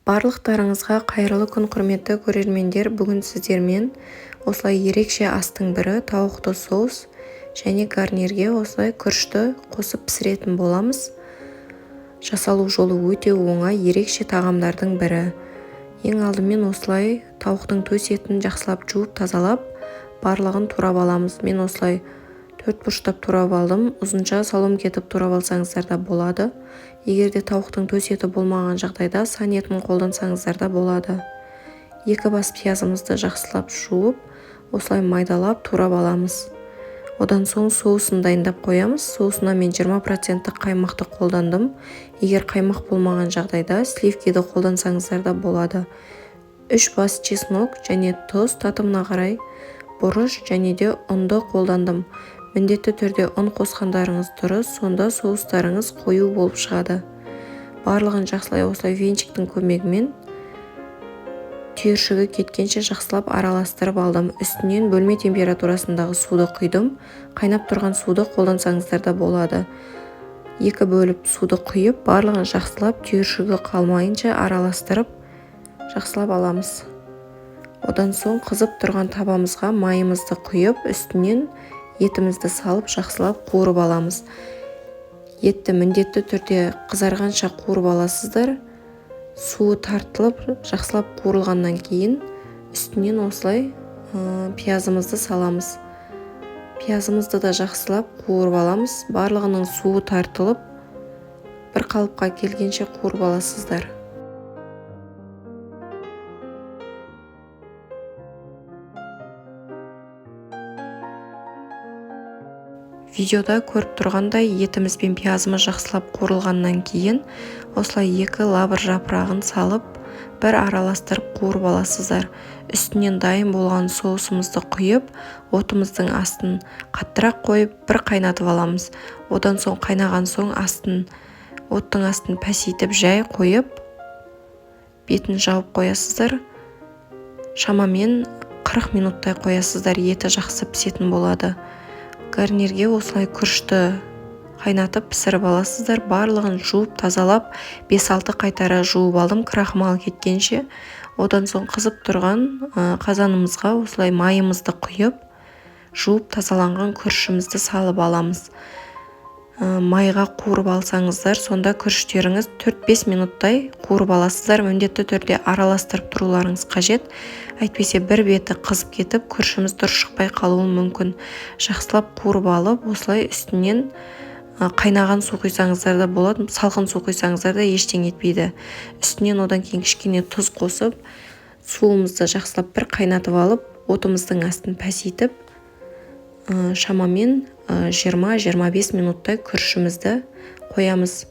Барлықтарыңызға қайырлы күн, құрметті көрермендер. Бүгін сіздермен осылай ерекше астың бірі тауықты соус және гарнирге осылай күрішті қосып пісіретін боламыз. Жасалу жолы өте оңай, ерекше тағамдардың бірі. Ең алдымен осылай тауықтың төс етін жақсылап жуып тазалап, барлығын турап аламыз. Мен осылай 4 бұрыштап турап алдым. Ұзынша салом кетіп турап алсаңыздар да болады. Егер де тауықтың төс еті болмаған жағдайда сан етін қолдансаңыздар да болады. 2 бас пиязымызды жақсылап жуып, осылай майдалап турап аламыз. Одан соң соусын дайындап қоямыз. Соусына мен 20% қаймақты қолдандым. Егер қаймақ болмаған жағдайда сливкиді қолдансаңыздар да болады. 3 бас чеснок және тұз, татымына қарай бұрыш және де ұнды қолдандым. Міндетті түрде ұн қосқандарыңыз дұрыс, сонда соустарыңыз қою болып шығады. Барлығын жақсылай осылай венчиктің көмегімен түйіршігі кеткенше жақсылап араластырып алдым. Үстінен бөлме температурасындағы суды құйдым. Қайнап тұрған суды қолдансаңыздар да болады. 2 бөліп суды құйып, барлығын жақсылап түйіршігі қалмайынша араластырып жақсылап аламыз. Одан соң қызып тұрған табамызға майымызды құйып, үстінен етімізді салып жақсылап қуырып аламыз. Етті міндетті түрде қызарғанша қуырып аласыздар. Суы тартылып, жақсылап қуырылғаннан кейін үстінен осылай пиязымызды саламыз. Пиязымызды да жақсылап қуырып аламыз. Барлығының суы тартылып, бір қалыпқа келгенше қуырып аласыздар. Видеода көріп тұрғандай етіміз бен пиязымыз жақсылап қуырылғаннан кейін осылай 2 лавр жапырағын салып, бір араластырып қуырып аласыздар. Үстінен дайын болған соусымызды құйып, отымыздың астын қаттырақ қойып, бір қайнатып аламыз. Одан соң қайнаған соң оттың астын пәсейтіп жай қойып, бетін жауып қоясыздар. Шамамен 40 минуттай қоясыздар, еті жақсы пісетін болады. Гарнирге осылай күрішті қайнатып пісіріп аласыздар. Барлығын жуып тазалап 5-6 қайтара жуып алдым крахмал кеткенше. Одан соң қызып тұрған қазанымызға осылай майымызды құйып, жуып тазаланған күрішімізді салып аламыз. Майға қуырып алсаңыздар, сонда күріштеріңіз 4-5 минуттай қуырып аласыздар. Міндетті түрде араластырып тұруларыңыз қажет. Әйтпесе бір беті қызып кетіп, күрішіміз дұрыс шықпай қалуы мүмкін. Жақсылап қуырып алып, осылай үстінен қайнаған су құйсаңыздар да болады, салқын су құйсаңыздар да ештеңе етпейді. Үстінен одан кейін кішкене тұз қосып, суымызды жақсылап бір қайнатып алып, отымыздың астын пәсейтіп, шамамен 20-25 минуттай күрішімізді қоямыз.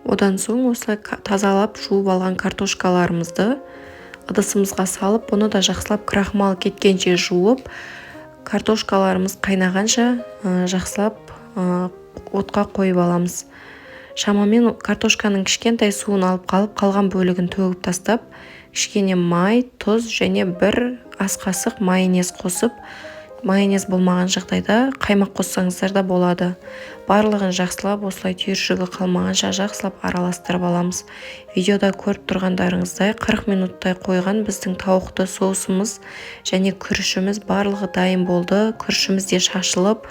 Одан соң осылай тазалап жуып алған картошкаларымызды ыдысымызға салып, оны да жақсылап крахмал кеткенше жуып, картошкаларымыз қайнағанша жақсылап отқа қойып аламыз. Шамамен картошканың кішкентай суын алып қалып, қалған бөлігін төгіп тастап, кішкене май, тұз және 1 ас қасық майонез қосып, майонез болмаған жағдайда қаймақ қоссаңыздар да болады. Барлығын жақсылап осылай түйіршігі қалмағанша жақсылап араластырып аламыз. Видеода көріп тұрғандарыңыздай 40 минуттай қойған біздің тауықты соусымыз және күрішіміз барлығы дайын болды. Күрішіміз де шашылып,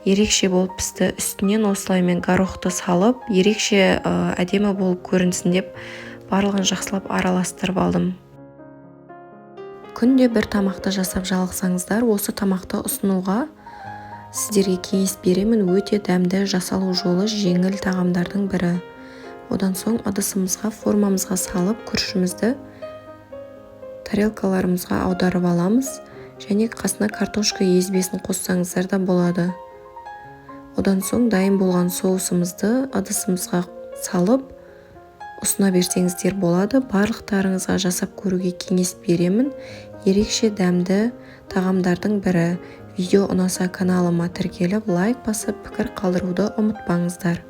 ерекше болып пісті. Үстінен осылай мен горохты салып, ерекше әдемі болып көрінсін деп барлығын жақсылап араластырып алдым. Күнде бір тамақты жасап жалықсаңыздар, осы тамақты ұсынуға сіздерге кеңес беремін. Өте дәмді, жасалу жолы жеңіл тағамдардың бірі. Одан соң ыдысымызға, формамызға салып, күрішімізді тарелкаларымызға аударып аламыз және қасына картошка езбесін қоссаңыздар да болады. Одан соң дайын болған соусымызды ыдысымызға салып, ұсына берсеңіздер болады. Барлықтарыңызға жасап көруге кеңес беремін. Ерекше дәмді тағамдардың бірі. Видео ұнаса каналыма тіркеліп, лайк басып, пікір қалдыруды ұмытпаңыздар.